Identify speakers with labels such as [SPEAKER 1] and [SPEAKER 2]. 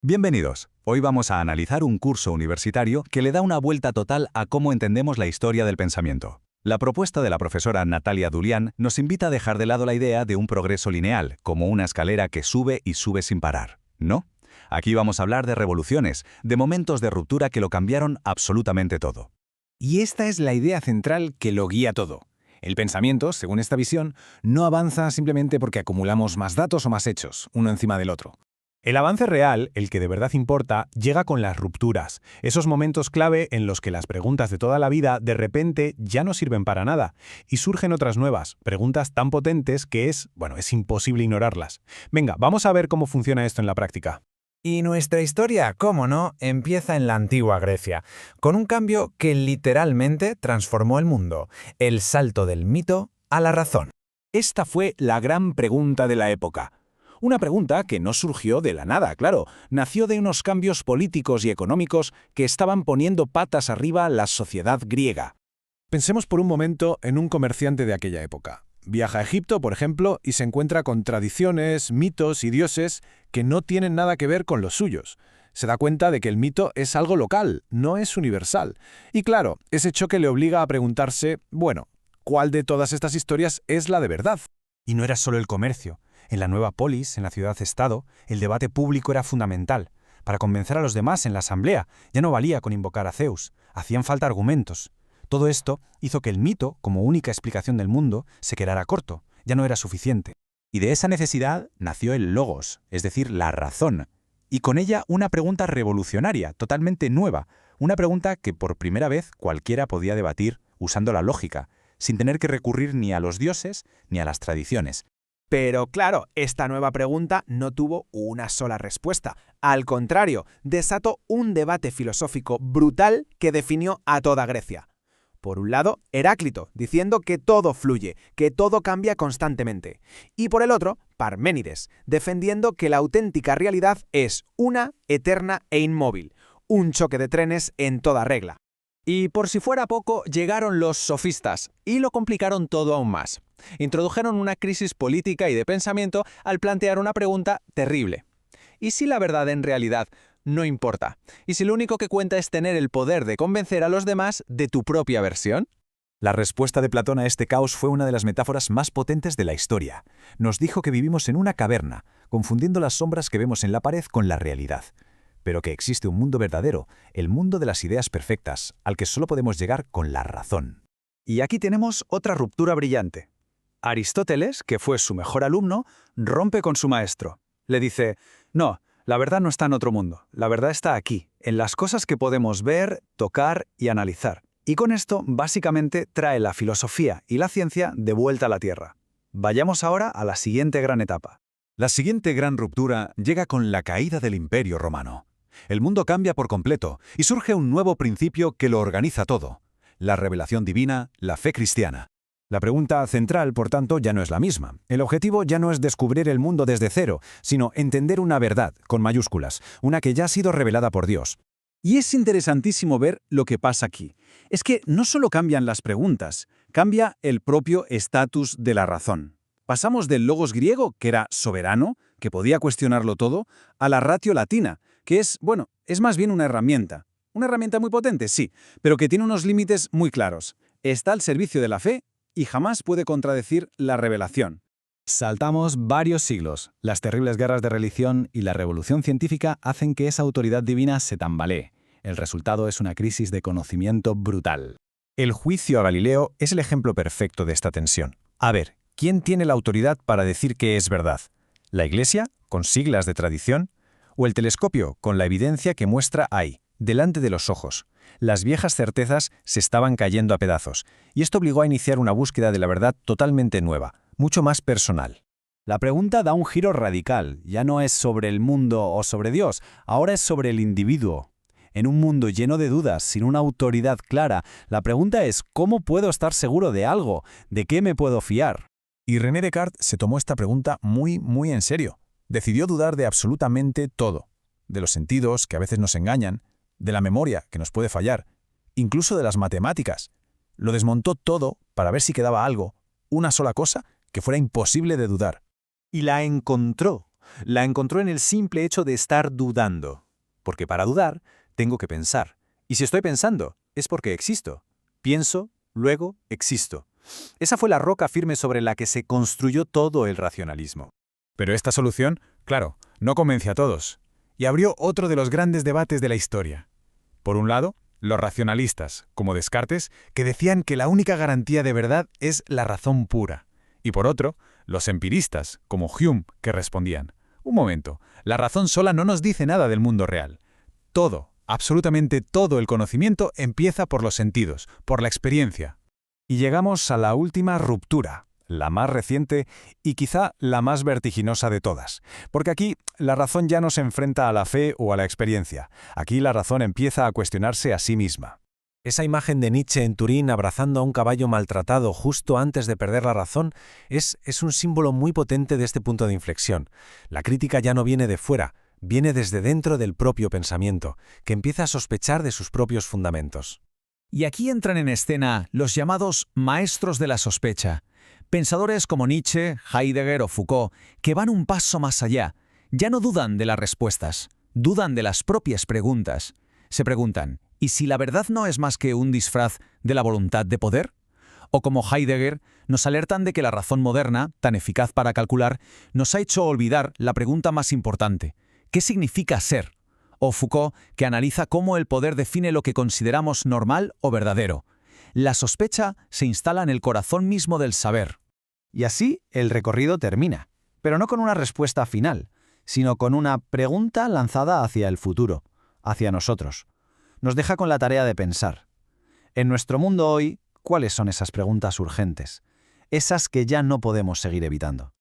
[SPEAKER 1] Bienvenidos. Hoy vamos a analizar un curso universitario que le da una vuelta total a cómo entendemos la historia del pensamiento. La propuesta de la profesora Natalia Dulian nos invita a dejar de lado la idea de un progreso lineal, como una escalera que sube y sube sin parar. ¿No? Aquí vamos a hablar de revoluciones, de momentos de ruptura que lo cambiaron absolutamente todo.
[SPEAKER 2] Y esta es la idea central que lo guía todo. El pensamiento, según esta visión, no avanza simplemente porque acumulamos más datos o más hechos, uno encima del otro. El avance real, el que de verdad importa, llega con las rupturas, esos momentos clave en los que las preguntas de toda la vida de repente ya no sirven para nada y surgen otras nuevas, preguntas tan potentes que es imposible ignorarlas. Venga, vamos a ver cómo funciona esto en la práctica.
[SPEAKER 3] Y nuestra historia, cómo no, empieza en la antigua Grecia, con un cambio que literalmente transformó el mundo, el salto del mito a la razón.
[SPEAKER 2] Esta fue la gran pregunta de la época. Una pregunta que no surgió de la nada, claro, nació de unos cambios políticos y económicos que estaban poniendo patas arriba la sociedad griega. Pensemos por un momento en un comerciante de aquella época. Viaja a Egipto, por ejemplo, y se encuentra con tradiciones, mitos y dioses que no tienen nada que ver con los suyos. Se da cuenta de que el mito es algo local, no es universal. Y claro, ese choque le obliga a preguntarse, ¿cuál de todas estas historias es la de verdad?
[SPEAKER 4] Y no era solo el comercio. En la nueva polis, en la ciudad-estado, el debate público era fundamental. Para convencer a los demás en la asamblea, ya no valía con invocar a Zeus, hacían falta argumentos. Todo esto hizo que el mito, como única explicación del mundo, se quedara corto, ya no era suficiente.
[SPEAKER 1] Y de esa necesidad nació el logos, es decir, la razón. Y con ella una pregunta revolucionaria, totalmente nueva, una pregunta que por primera vez cualquiera podía debatir usando la lógica, sin tener que recurrir ni a los dioses ni a las tradiciones.
[SPEAKER 5] Pero claro, esta nueva pregunta no tuvo una sola respuesta. Al contrario, desató un debate filosófico brutal que definió a toda Grecia. Por un lado, Heráclito, diciendo que todo fluye, que todo cambia constantemente. Y por el otro, Parménides, defendiendo que la auténtica realidad es una, eterna e inmóvil. Un choque de trenes en toda regla.
[SPEAKER 6] Y por si fuera poco, llegaron los sofistas y lo complicaron todo aún más. Introdujeron una crisis política y de pensamiento al plantear una pregunta terrible. ¿Y si la verdad en realidad no importa? ¿Y si lo único que cuenta es tener el poder de convencer a los demás de tu propia versión?
[SPEAKER 1] La respuesta de Platón a este caos fue una de las metáforas más potentes de la historia. Nos dijo que vivimos en una caverna, confundiendo las sombras que vemos en la pared con la realidad. Pero que existe un mundo verdadero, el mundo de las ideas perfectas, al que solo podemos llegar con la razón.
[SPEAKER 4] Y aquí tenemos otra ruptura brillante. Aristóteles, que fue su mejor alumno, rompe con su maestro. Le dice, no, la verdad no está en otro mundo, la verdad está aquí, en las cosas que podemos ver, tocar y analizar. Y con esto, básicamente, trae la filosofía y la ciencia de vuelta a la Tierra. Vayamos ahora a la siguiente gran etapa.
[SPEAKER 1] La siguiente gran ruptura llega con la caída del Imperio Romano. El mundo cambia por completo y surge un nuevo principio que lo organiza todo: la revelación divina, la fe cristiana.
[SPEAKER 2] La pregunta central, por tanto, ya no es la misma. El objetivo ya no es descubrir el mundo desde cero, sino entender una verdad, con mayúsculas, una que ya ha sido revelada por Dios.
[SPEAKER 4] Y es interesantísimo ver lo que pasa aquí. Es que no solo cambian las preguntas, cambia el propio estatus de la razón. Pasamos del logos griego, que era soberano, que podía cuestionarlo todo, a la ratio latina, que es más bien una herramienta. Una herramienta muy potente, sí, pero que tiene unos límites muy claros. Está al servicio de la fe y jamás puede contradecir la revelación.
[SPEAKER 2] Saltamos varios siglos. Las terribles guerras de religión y la revolución científica hacen que esa autoridad divina se tambalee. El resultado es una crisis de conocimiento brutal. El juicio a Galileo es el ejemplo perfecto de esta tensión. A ver, ¿quién tiene la autoridad para decir que es verdad? ¿La Iglesia, con siglas de tradición? ¿O el telescopio, con la evidencia que muestra ahí, delante de los ojos? Las viejas certezas se estaban cayendo a pedazos, y esto obligó a iniciar una búsqueda de la verdad totalmente nueva, mucho más personal.
[SPEAKER 4] La pregunta da un giro radical. Ya no es sobre el mundo o sobre Dios, ahora es sobre el individuo. En un mundo lleno de dudas, sin una autoridad clara, la pregunta es ¿cómo puedo estar seguro de algo? ¿De qué me puedo fiar?
[SPEAKER 2] Y René Descartes se tomó esta pregunta muy en serio. Decidió dudar de absolutamente todo. De los sentidos, que a veces nos engañan, de la memoria, que nos puede fallar, incluso de las matemáticas. Lo desmontó todo para ver si quedaba algo, una sola cosa, que fuera imposible de dudar.
[SPEAKER 4] Y la encontró.
[SPEAKER 2] La encontró en el simple hecho de estar dudando. Porque para dudar, tengo que pensar. Y si estoy pensando, es porque existo. Pienso, luego existo. Esa fue la roca firme sobre la que se construyó todo el racionalismo.
[SPEAKER 3] Pero esta solución, claro, no convence a todos, y abrió otro de los grandes debates de la historia. Por un lado, los racionalistas, como Descartes, que decían que la única garantía de verdad es la razón pura. Y por otro, los empiristas, como Hume, que respondían: un momento, la razón sola no nos dice nada del mundo real. Todo, absolutamente todo el conocimiento empieza por los sentidos, por la experiencia. Y llegamos a la última ruptura, la más reciente y quizá la más vertiginosa de todas. Porque aquí la razón ya no se enfrenta a la fe o a la experiencia. Aquí la razón empieza a cuestionarse a sí misma. Esa imagen de Nietzsche en Turín abrazando a un caballo maltratado justo antes de perder la razón es un símbolo muy potente de este punto de inflexión. La crítica ya no viene de fuera, viene desde dentro del propio pensamiento, que empieza a sospechar de sus propios fundamentos.
[SPEAKER 7] Y aquí entran en escena los llamados maestros de la sospecha, pensadores como Nietzsche, Heidegger o Foucault, que van un paso más allá. Ya no dudan de las respuestas, dudan de las propias preguntas. Se preguntan: ¿y si la verdad no es más que un disfraz de la voluntad de poder? O como Heidegger, nos alertan de que la razón moderna, tan eficaz para calcular, nos ha hecho olvidar la pregunta más importante: ¿qué significa ser? O Foucault, que analiza cómo el poder define lo que consideramos normal o verdadero. La sospecha se instala en el corazón mismo del saber.
[SPEAKER 2] Y así el recorrido termina, pero no con una respuesta final, sino con una pregunta lanzada hacia el futuro, hacia nosotros. Nos deja con la tarea de pensar. En nuestro mundo hoy, ¿cuáles son esas preguntas urgentes? Esas que ya no podemos seguir evitando.